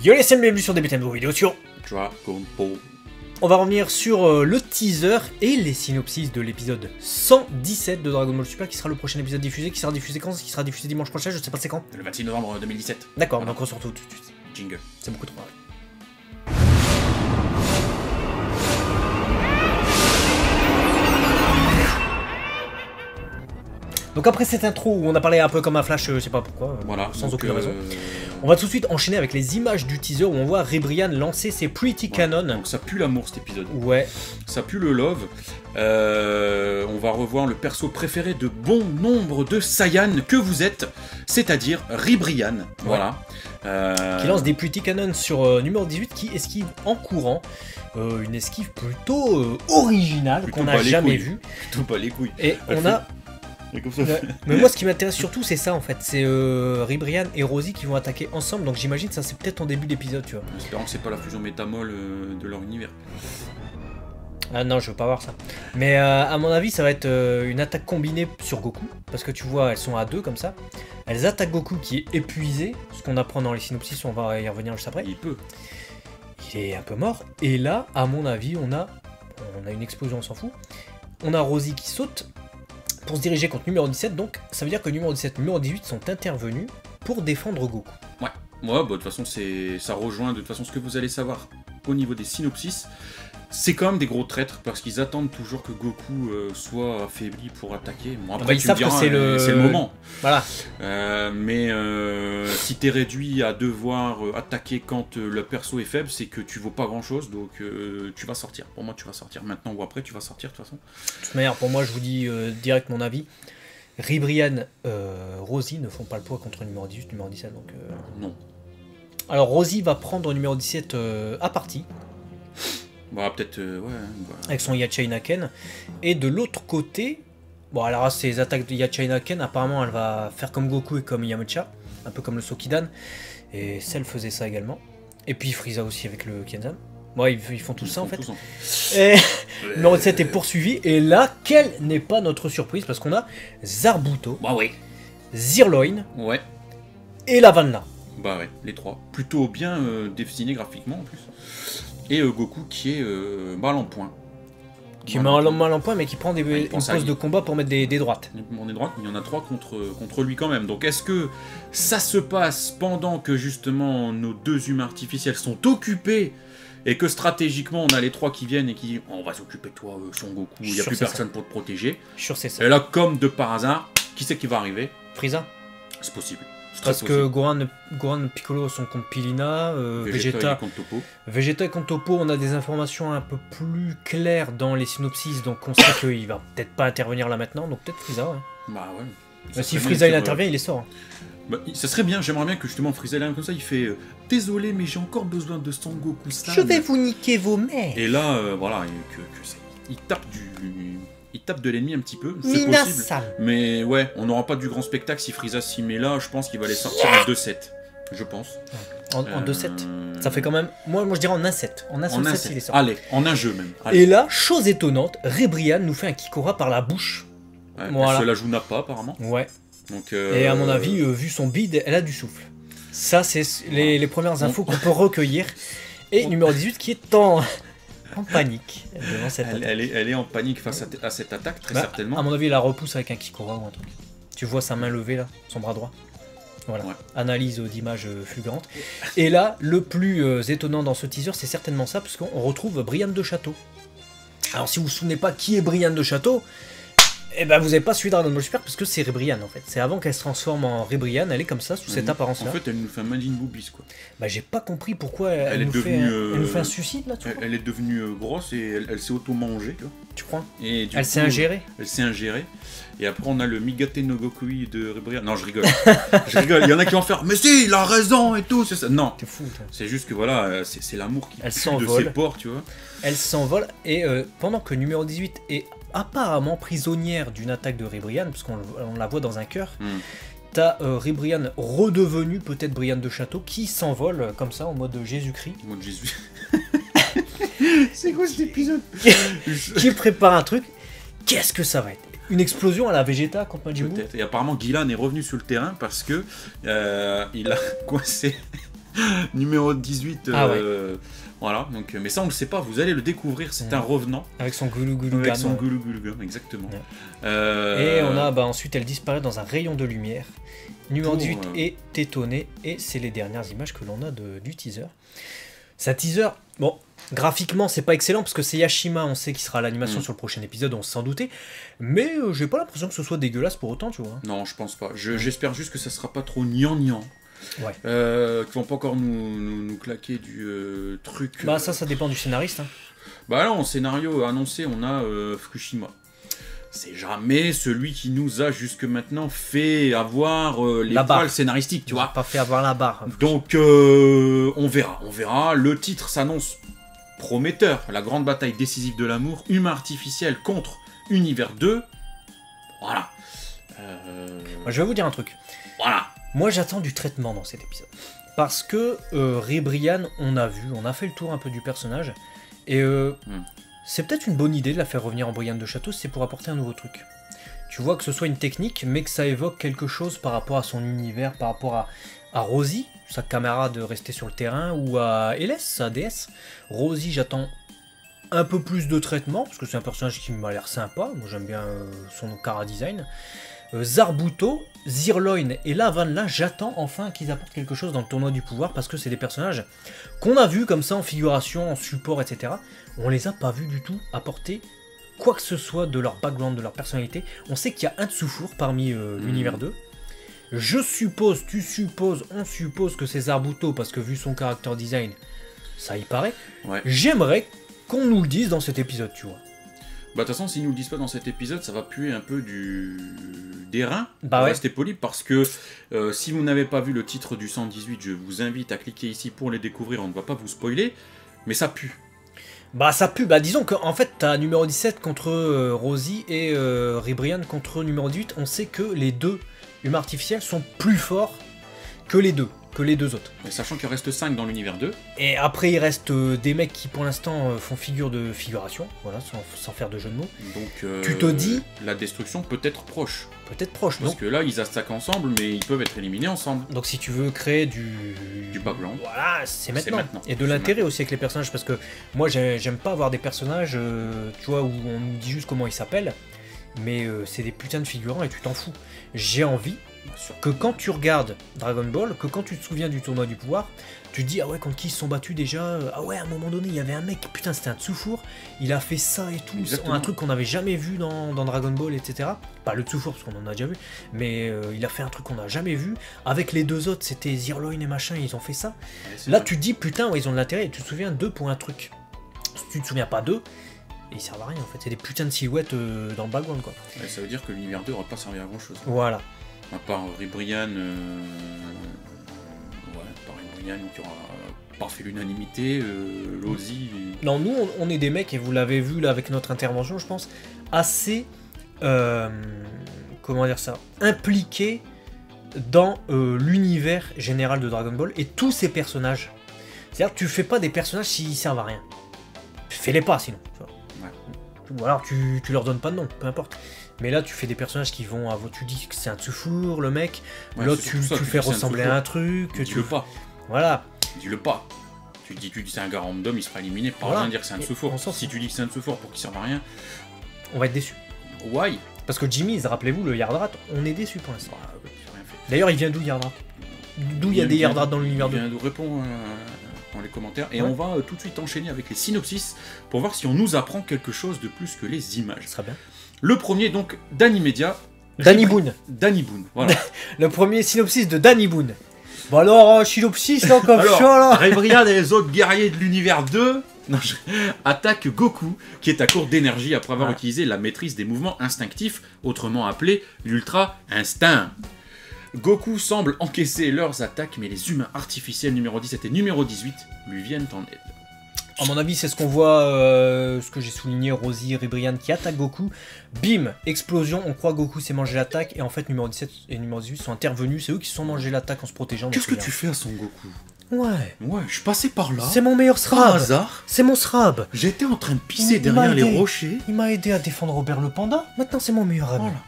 Yo les amis, bienvenue sur DBTM de vidéo sur Dragon Ball. On va revenir sur le teaser et les synopsis de l'épisode 117 de Dragon Ball Super qui sera le prochain épisode diffusé, qui sera diffusé quand? Qui sera diffusé dimanche prochain, je sais pas c'est quand. Le 26 novembre 2017. D'accord, Voilà. donc on se retrouve tout de suite. Jingle. C'est beaucoup trop. Donc après cette intro où on a parlé un peu comme un flash, je sais pas pourquoi, Voilà. sans donc, aucune raison, on va tout de suite enchaîner avec les images du teaser où on voit Ribrianne lancer ses Pretty voilà. Cannon. Donc ça pue l'amour cet épisode. Ouais, Ça pue le love. On va revoir le perso préféré de bon nombre de Saiyans que vous êtes, c'est-à-dire Ribrianne. Voilà. qui lance des Pretty Cannon sur numéro 18 qui esquive en courant. Une esquive plutôt originale Plutôt qu'on n'a bas les jamais couilles. vue. Tout pas les couilles. Et Elle on fait- a... Et comme ça. Mais moi ce qui m'intéresse surtout c'est ça en fait, c'est Ribrianne et Rosie qui vont attaquer ensemble, donc j'imagine ça c'est peut-être en début d'épisode tu vois. En espérant que c'est pas la fusion métamol de leur univers. Ah non je veux pas voir ça. Mais à mon avis ça va être une attaque combinée sur Goku, parce que tu vois elles sont à deux comme ça. Elles attaquent Goku qui est épuisé, ce qu'on apprend dans les synopsis, on va y revenir juste après. Il peut. Il est un peu mort, et là à mon avis on a une explosion, on s'en fout. On a Rosie qui saute pour se diriger contre numéro 17, donc ça veut dire que numéro 17 et numéro 18 sont intervenus pour défendre Goku. Ouais, bah, de toute façon, ça rejoint de toute façon ce que vous allez savoir au niveau des synopsis. C'est quand même des gros traîtres parce qu'ils attendent toujours que Goku soit affaibli pour attaquer. Bon, après, Ils tu me savent que diras, c'est le moment. Voilà. Mais si t'es réduit à devoir attaquer quand le perso est faible, c'est que tu vaux pas grand chose, donc tu vas sortir. Pour moi, tu vas sortir maintenant ou après, tu vas sortir de toute façon. De toute manière, pour moi, je vous dis direct mon avis. Ribrianne, Rosie ne font pas le poids contre numéro 18, numéro 17. Donc, Non. alors Rosie va prendre numéro 17 à partie, Bah, peut-être, ouais. Bah. avec son Yachainaken. Et de l'autre côté, bon alors ces attaques de Yachainaken, apparemment elle va faire comme Goku et comme Yamcha, un peu comme le Sokidan. Et Cell faisait ça également. Et puis Frieza aussi avec le Kenzan. Ouais, ils font tout Ils ça en font fait. tous Et numéro 17 est poursuivi. Et là, quelle n'est pas notre surprise, parce qu'on a Zarbuto, Bah, oui. Zirloin Ouais. et Lavanna. Bah ouais, les trois. Plutôt bien dessinés graphiquement en plus. Et Goku qui est mal en point. Qui Mal met en mal en point, mais qui prend il une pense à pause lui. de combat pour mettre des droites. On est droit, il y en a trois contre lui quand même. Donc est-ce que ça se passe pendant que justement nos deux humains artificiels sont occupés et que stratégiquement on a les trois qui viennent et qui disent on va s'occuper de toi Son Goku, il n'y a Sûr, plus c'est personne pour te protéger. Je suis sûr c'est ça. Et là comme de par hasard, qui c'est qui va arriver? Frieza. C'est possible. C'est très Parce que possible. Gohan et Piccolo sont contre Pilina, Vegeta, il Vegeta est contre Topo. et contre Toppo, on a des informations un peu plus claires dans les synopsis, donc on sait qu'il va peut-être pas intervenir là maintenant, donc peut-être Frieza, ouais. Bah ouais. Bah, si Ça serait Frieza il bien, intervient, il est sort. Hein. Bah, ça serait bien, j'aimerais bien que justement Frieza il arrive comme ça, il fait désolé mais j'ai encore besoin de Son Goku Stan. vous niquer vos mères. Et là, voilà, et il tape de l'ennemi un petit peu, c'est possible. Mais ouais, on n'aura pas du grand spectacle si Frieza s'y met là, je pense qu'il va les sortir en 2-7, je pense. En 2-7. Ça fait quand même... Moi je dirais en 1-7. En 1 En 7 un il est set. sorti. Allez, en un jeu même. Allez. Et là, chose étonnante, Ribrianne nous fait un Kikora par la bouche. Ouais, voilà. Cela joue n'a pas apparemment. Ouais. Donc, Et à mon avis, vu son bide, elle a du souffle. Ça, c'est les premières infos qu'on peut recueillir. Et numéro 18 qui est en panique devant cette attaque. elle est en panique face à cette attaque, très Bah, certainement. à mon avis, il la repousse avec un Kikora ou un truc. Tu vois sa main levée là, son bras droit. Voilà. Ouais. Analyse d'images fulgurantes. Et là, le plus étonnant dans ce teaser, c'est certainement ça, parce qu'on retrouve Brianne de Château. Alors, si vous vous souvenez pas qui est Brianne de Château, eh ben vous n'avez pas suivi Dragon Ball Super parce que c'est Ribrianne en fait. C'est avant qu'elle se transforme en Ribrianne, elle est comme ça, sous cette apparence-là. En fait, elle nous fait un Majin Buu quoi. Bah j'ai pas compris pourquoi elle est nous devenue, fait un suicide là, tu crois, Elle est devenue grosse et elle s'est auto-mangée, tu vois. tu crois Et du Elle coup, s'est ingérée. Elle s'est ingérée. Et après, on a le Migate no Gokui de Ribrianne. Non, je rigole. Je rigole. Il y en a qui vont faire mais si, il a raison et tout. C'est ça. Non. T'es fou toi. C'est juste que voilà, c'est l'amour qui Elle pue de s'envole. ses pores, tu vois. Elle s'envole et pendant que numéro 18 est apparemment prisonnière d'une attaque de Ribrianne, parce qu'on la voit dans un cœur, t'as Ribrianne redevenue peut-être Brianne de Château qui s'envole comme ça en mode Jésus-Christ. Au mot de Jésus. C'est quoi cet épisode? Qui prépare un truc. Qu'est-ce que ça va être? Une explosion à la Vegeta contre Majin Buu? Peut-être. Et apparemment, Guilan est revenu sur le terrain parce que il a coincé numéro 18. Ah ouais. Voilà, donc, mais ça on le sait pas, vous allez le découvrir, c'est un revenant. Avec son goulou goulou Avec gamme. son goulou goulou gamme, exactement. Ouais. Et on a ensuite elle disparaît dans un rayon de lumière. Numéro 18 est étonné et c'est les dernières images que l'on a du teaser. Ça teaser, bon, graphiquement c'est pas excellent parce que c'est Yashima, on sait qu'il sera à l'animation sur le prochain épisode, on s'en doutait. Mais j'ai pas l'impression que ce soit dégueulasse pour autant, tu vois. Non, je pense pas. J'espère juste que ça sera pas trop gnangnan. Ouais. Qu'ils vont pas encore nous claquer du truc. Bah ça dépend du scénariste. Hein. Bah là, en scénario annoncé, on a Fukushima. C'est jamais celui qui nous a jusque maintenant fait avoir les poils scénaristiques, tu vois. Pas fait avoir la barre. Donc on verra. Le titre s'annonce prometteur. La grande bataille décisive de l'amour, humain artificiel contre univers 2. Voilà. Moi, je vais vous dire un truc. Voilà. Moi, j'attends du traitement dans cet épisode. Parce que Ribrianne, on a fait le tour un peu du personnage. Et c'est peut-être une bonne idée de la faire revenir en Brianne de Château, c'est pour apporter un nouveau truc. Tu vois que ce soit une technique, mais que ça évoque quelque chose par rapport à son univers, par rapport à Rosie, sa camarade restée sur le terrain, ou à Hélès, sa déesse. Rosie, j'attends un peu plus de traitement, parce que c'est un personnage qui m'a l'air sympa. Moi, j'aime bien son chara design. Zarbuto, Zirloin et Lavan, là j'attends enfin qu'ils apportent quelque chose dans le tournoi du pouvoir parce que c'est des personnages qu'on a vus comme ça en figuration, en support, etc. On les a pas vus du tout apporter quoi que ce soit de leur background, de leur personnalité. On sait qu'il y a un Tsufour parmi l'univers 2. Je suppose, on suppose que c'est Zarbuto parce que vu son character design, ça y paraît. Ouais. J'aimerais qu'on nous le dise dans cet épisode, tu vois. Bah de toute façon, s'ils nous le disent pas dans cet épisode, ça va puer un peu des reins. Bah ouais. Restez poli parce que si vous n'avez pas vu le titre du 118, je vous invite à cliquer ici pour les découvrir. On ne va pas vous spoiler, mais ça pue. Bah ça pue, bah disons qu'en fait t'as numéro 17 contre Rosie et Ribrianne contre numéro 18. On sait que les deux humains artificiels sont plus forts que les deux autres. Et sachant qu'il reste 5 dans l'univers 2. Et après il reste des mecs qui pour l'instant font figure de figuration, voilà, sans faire de jeu de mots. Donc tu te dis... La destruction peut être proche. Peut-être proche, parce que là ils attaquent ensemble mais ils peuvent être éliminés ensemble. Donc si tu veux créer du background, voilà, c'est maintenant. Et de l'intérêt aussi avec les personnages, parce que moi j'aime pas avoir des personnages tu vois, où on nous dit juste comment ils s'appellent, mais c'est des putains de figurants et tu t'en fous. J'ai envie que quand tu regardes Dragon Ball, que quand tu te souviens du tournoi du pouvoir, tu te dis ah ouais, contre qui ils se sont battus déjà, ah ouais, à un moment donné il y avait un mec, putain c'était un Tsufour, il a fait ça et tout. Exactement. Un truc qu'on n'avait jamais vu dans Dragon Ball, etc. Pas le Tsufour parce qu'on en a déjà vu, mais il a fait un truc qu'on n'a jamais vu. Avec les deux autres, c'était Zirloin et machin, ils ont fait ça. Ouais, là vrai. Tu te dis putain, ouais, ils ont de l'intérêt, et tu te souviens d'eux pour un truc. Si tu te souviens pas d'eux, ils servent à rien en fait, c'est des putains de silhouettes dans le background quoi. Ouais, ça veut dire que l'univers 2 n'aura pas servi à grand chose. Voilà. À part Ribrianne, qui aura pas fait l'unanimité, Rosie. Non, nous on est des mecs, et vous l'avez vu là avec notre intervention, je pense, assez comment dire ça, impliqués dans l'univers général de Dragon Ball et tous ces personnages. C'est-à-dire que tu fais pas des personnages s'ils servent à rien. Fais-les pas sinon. Tu vois. Ouais. Ou alors tu leur donnes pas de nom, peu importe. Mais là, tu fais des personnages qui vont à... Tu dis que c'est un Tsufour, le mec. Ouais, l'autre, tu fais ressembler à un truc. Dis-le pas. Voilà. Dis-le pas. Tu dis c'est un gars random, il sera éliminé. Pas rien dire que c'est un Tsufour. Si tu dis que c'est un Tsufour pour qu'il serve à rien... On va être déçus. Why? Parce que Jimmy, rappelez-vous, le Yardrat, on est déçus pour l'instant. D'ailleurs, il vient d'où, Yardrat? D'où il y a des Yardrats dans l'univers 2? Il vient d'où? Réponds dans les commentaires. Et on va tout de suite enchaîner avec les synopsis pour voir si on nous apprend quelque chose de plus que les images. Ça sera bien. Le premier, donc, d'Animedia. Danny Boone. Danny Boone, voilà. Le premier synopsis de Danny Boone. Bon alors, synopsis, là, comme ça, là. Ribrianne et les autres guerriers de l'univers 2 attaquent Goku, qui est à court d'énergie après avoir utilisé la maîtrise des mouvements instinctifs, autrement appelé l'Ultra Instinct. Goku semble encaisser leurs attaques, mais les humains artificiels numéro 17 et numéro 18 lui viennent en aide. À mon avis, c'est ce qu'on voit, ce que j'ai souligné, Rosie, Ribrianne qui attaque Goku. Bim, explosion, on croit que Goku s'est mangé l'attaque, et en fait, numéro 17 et numéro 18 sont intervenus, c'est eux qui se sont mangés l'attaque en se protégeant. Qu'est-ce que tu fais à son Goku? Ouais, je suis passé par là. C'est mon meilleur SRAB. Par hasard. C'est mon SRAB. J'étais en train de pisser derrière les rochers. Il m'a aidé à défendre Robert le Panda, maintenant c'est mon meilleur ami. Voilà.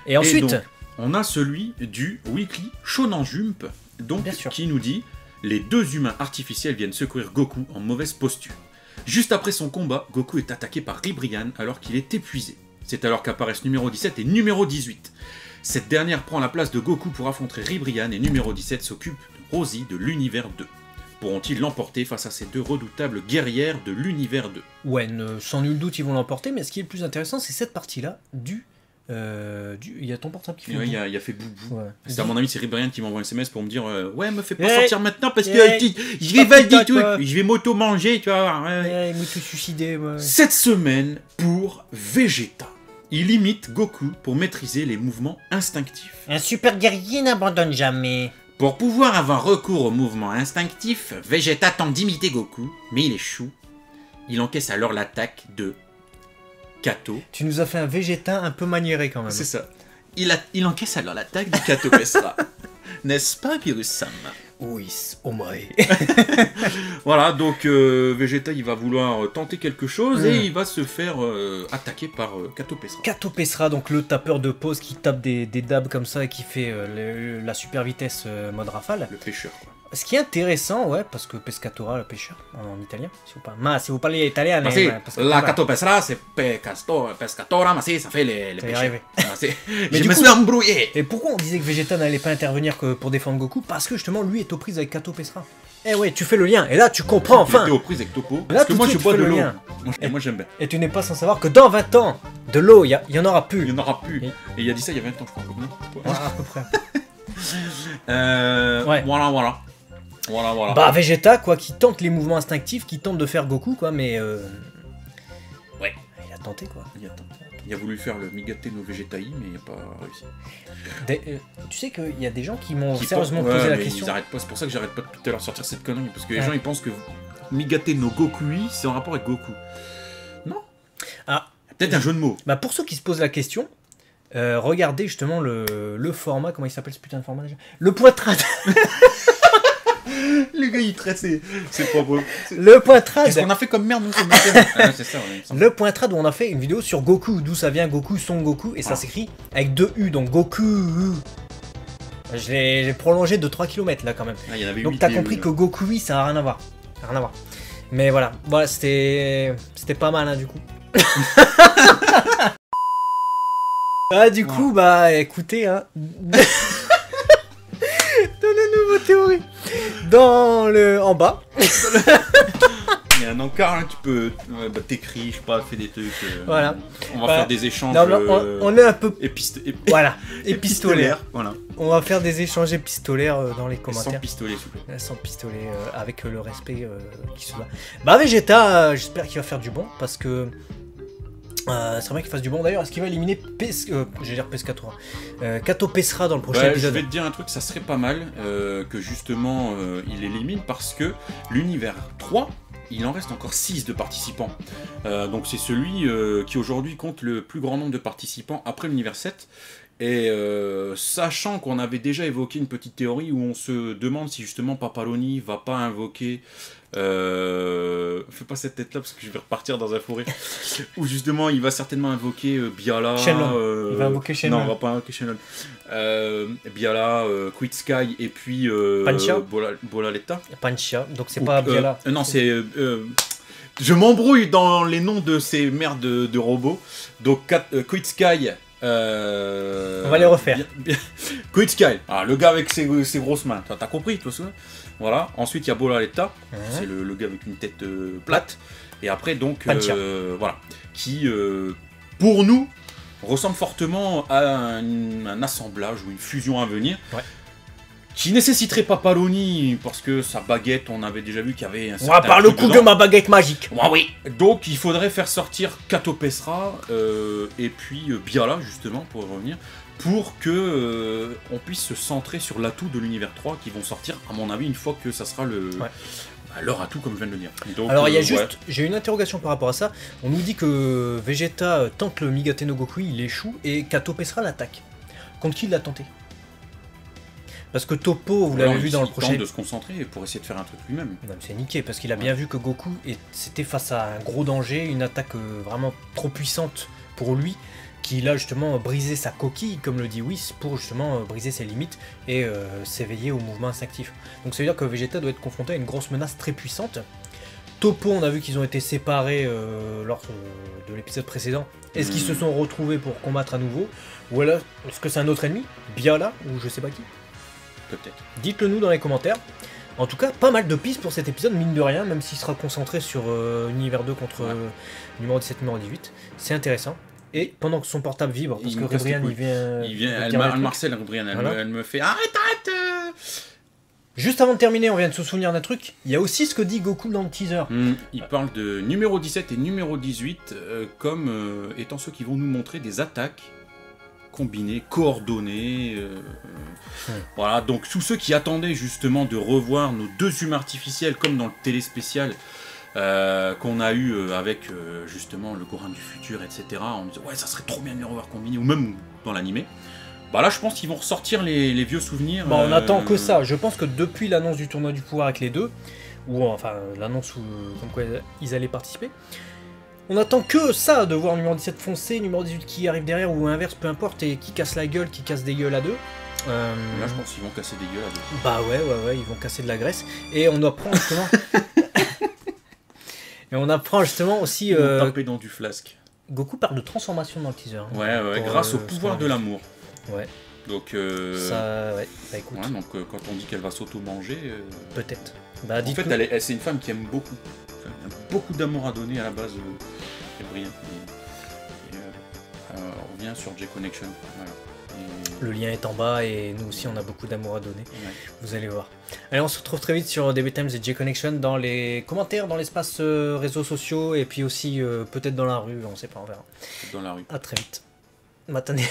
Et ensuite... donc, on a celui du Weekly Shonen Jump, donc, qui nous dit... les deux humains artificiels viennent secourir Goku en mauvaise posture. Juste après son combat, Goku est attaqué par Ribrianne alors qu'il est épuisé. C'est alors qu'apparaissent numéro 17 et numéro 18. Cette dernière prend la place de Goku pour affronter Ribrianne et numéro 17 s'occupe de Rosie de l'univers 2. Pourront-ils l'emporter face à ces deux redoutables guerrières de l'univers 2? Ouais, sans nul doute, ils vont l'emporter, mais ce qui est le plus intéressant, c'est cette partie-là il y a ton portable qui fait Ouais, il a fait boubou. Ouais. C'est à mon avis, c'est Ribrianne qui m'envoie un SMS pour me dire ouais, me fais pas Ouais. sortir maintenant parce que Ouais. je vais valider tout, toi. je vais m'auto-manger, tu vois. Ouais, il me tout suicider, ouais. Cette semaine pour Vegeta. Il imite Goku pour maîtriser les mouvements instinctifs. Un super guerrier n'abandonne jamais. Pour pouvoir avoir recours aux mouvements instinctifs, Vegeta tente d'imiter Goku, mais il échoue. Il encaisse alors l'attaque de Kato. Tu nous as fait un Végéta un peu maniéré quand même. C'est ça. Il encaisse alors l'attaque de Kato Pesra. N'est-ce pas, Virus-sama? Oui, omae. Voilà, donc Vegeta, il va vouloir tenter quelque chose et il va se faire attaquer par Kato Pesra. Kato Pesra, donc le tapeur de pause qui tape des dabs comme ça et qui fait la super vitesse mode rafale. Le pêcheur, quoi. Ce qui est intéressant, ouais, parce que pescatora, le pêcheur, en italien, si vous parlez italien, Ma sì, la Kato Pesra, c'est pescatora, ma sì, ça fait les Ça y pêcheurs. arrivé. Ma sì. Mais Je du me coup- suis embrouillé. Et pourquoi on disait que Vegeta n'allait pas intervenir que pour défendre Goku? Parce que justement, lui est aux prises avec Kato Pesra. Eh ouais, tu fais le lien, et là tu comprends Il était enfin. aux prises avec Topo. Là, Parce que tout moi, de je suite, bois tu de fais le l'eau. lien. Moi, j'aime bien. Et tu n'es pas sans savoir que dans 20 ans, de l'eau, il y en aura Il plus. n'y en aura plus. Oui. Et il a dit ça il y a 20 ans, je crois. Non Ouais, à peu près. Ouais. Voilà. Bah Vegeta, quoi, qui tente les mouvements instinctifs, qui tente de faire Goku, quoi, mais Ouais. il a tenté, quoi. Il a voulu faire le Migate no Vegetai, mais il n'a pas réussi. Tu sais qu'il y a des gens qui m'ont Qui sérieusement pensent- posé la mais question. ils arrêtent pas. C'est pour ça que j'arrête pas tout à l'heure de sortir cette connerie. Parce que les Ouais. gens ils pensent que Migate no Gokui, c'est en rapport avec Goku. Non. Ah. Peut-être un jeu de mots. Bah pour ceux qui se posent la question, regardez justement le format, comment il s'appelle ce putain de format déjà? Le pointrad. Les gars, ils traitent, c'est pas beau. Le pointrad. Qu'est-ce qu'on a fait comme merde, nous, ce matin? Ah, c'est ça, ouais, il me semble. Le pointrad où on a fait une vidéo sur Goku, d'où ça vient Goku, Son Goku, et ça Ah. s'écrit avec 2 U, donc Goku. J'ai prolongé de 3 km là quand même. Ah, il y en avait Donc 8 t'as et compris une. que Goku, oui, ça a rien à voir. Rien à voir. Mais voilà, c'était pas mal hein, du coup. Ah du coup, bah écoutez, hein. Donnez-nous vos théories. En bas. Il y a un encart, hein, tu peux. Bah, t'écris, je sais pas, fais des trucs. Voilà. On va Bah, faire des échanges. Non, mais on est un peu. Voilà. Épistolaire. Voilà. On va faire des échanges épistolaires dans les Sans commentaires. pistolet, s'il vous plaît. Sans pistolet, avec le respect qui se doit. Bah Vegeta, j'espère qu'il va faire du bon, parce que c'est vrai qu'il fasse du bon. D'ailleurs, est-ce qu'il va éliminer Pescatora Kato Pesra dans le prochain Ouais, je épisode? vais te dire un truc, ça serait pas mal que justement il élimine parce que l'univers 3, il en reste encore 6 de participants. Donc c'est celui qui aujourd'hui compte le plus grand nombre de participants après l'univers 7. Et sachant qu'on avait déjà évoqué une petite théorie où on se demande si justement Papaloni va pas invoquer... fais pas cette tête là parce que je vais repartir dans un fou rire. Où justement il va certainement invoquer Biala. Shenlong. Il va invoquer Shenlong. Non, on va pas invoquer Shenlong. Biala, Quit Sky et puis Pancha. Bolaletta. Pancha, donc c'est pas Biala. Non, c'est. Je m'embrouille dans les noms de ces merdes de robots. Donc Quit Sky. On va les refaire. Quit Sky. Ah, le gars avec ses grosses mains. T'as compris, toi, ça? Voilà. Ensuite, il y a Bolaletta. C'est le gars avec une tête plate. Et après, donc, voilà. Qui, pour nous, ressemble fortement à un assemblage ou une fusion à venir. Ouais. Qui nécessiterait pas Papaloni, parce que sa baguette, on avait déjà vu qu'il y avait un On va par le coup de ma baguette magique. Ouais, oui. Donc il faudrait faire sortir Kato Pesra et puis Biala, justement, pour revenir, pour que on puisse se centrer sur l'atout de l'univers 3 qui vont sortir, à mon avis, une fois que ça sera leur atout, comme je viens de le dire. Donc, alors il y a juste, j'ai une interrogation par rapport à ça. On nous dit que Vegeta tente le Migate no Goku, il échoue, et Kato Pesra l'attaque. Contre qui il l'a tenté? Parce que Topo, vous l'avez vu dans le prochain... Il tente de se concentrer pour essayer de faire un truc lui-même. Non, mais c'est niqué, parce qu'il a bien vu que Goku c'était face à un gros danger, une attaque vraiment trop puissante pour lui, qui là justement brisé sa coquille, comme le dit Whis, pour justement briser ses limites et s'éveiller au mouvement instinctif. Donc ça veut dire que Vegeta doit être confronté à une grosse menace très puissante. Toppo, on a vu qu'ils ont été séparés lors de l'épisode précédent. Est-ce qu'ils se sont retrouvés pour combattre à nouveau? Ou alors, est-ce que c'est un autre ennemi? Biala ou je sais pas qui? Peut-être. Dites-le nous dans les commentaires. En tout cas, pas mal de pistes pour cet épisode, mine de rien, même s'il sera concentré sur Univers 2 contre numéro 17, numéro 18. C'est intéressant. Et pendant que son portable vibre, parce que Rebrian, il vient... Marcel Rebrian, elle me fait arrête. Juste avant de terminer, on vient de se souvenir d'un truc. Il y a aussi ce que dit Goku dans le teaser. Il parle de numéro 17 et numéro 18 comme étant ceux qui vont nous montrer des attaques combinées, coordonnées. Voilà, donc tous ceux qui attendaient justement de revoir nos deux humains artificiels comme dans le téléspécial qu'on a eu avec justement le Gohan du futur, etc. On me disait ouais, ça serait trop bien de les revoir combinés, ou même dans l'animé. Bah là, je pense qu'ils vont ressortir les vieux souvenirs. Bon, on attend que ça. Je pense que depuis l'annonce du tournoi du pouvoir avec les deux, ou enfin l'annonce comme quoi ils allaient participer, on attend que ça, de voir numéro 17 foncer, numéro 18 qui arrive derrière, ou inverse, peu importe, et qui casse la gueule, qui casse des gueules à deux. Là, je pense qu'ils vont casser des gueules à deux. Bah ouais, ils vont casser de la graisse. Et on apprend justement... Et on apprend justement aussi... taper dans du flasque. Goku parle de transformation dans le teaser. Ouais, grâce au pouvoir de l'amour. Ouais. Donc, ça, ouais, bah écoute. Ouais, donc quand on dit qu'elle va s'auto-manger... Peut-être. Bah, en fait, c'est une femme qui aime beaucoup. Elle a beaucoup d'amour à donner à la base. Brillant. On revient sur J-Connection. Voilà. Le lien est en bas et nous aussi on a beaucoup d'amour à donner. Ouais. Vous allez voir. Allez, on se retrouve très vite sur DB Times et J-Connection dans les commentaires, dans l'espace réseaux sociaux et puis aussi peut-être dans la rue, on sait pas, on verra. Dans la rue. À très vite. Matinée.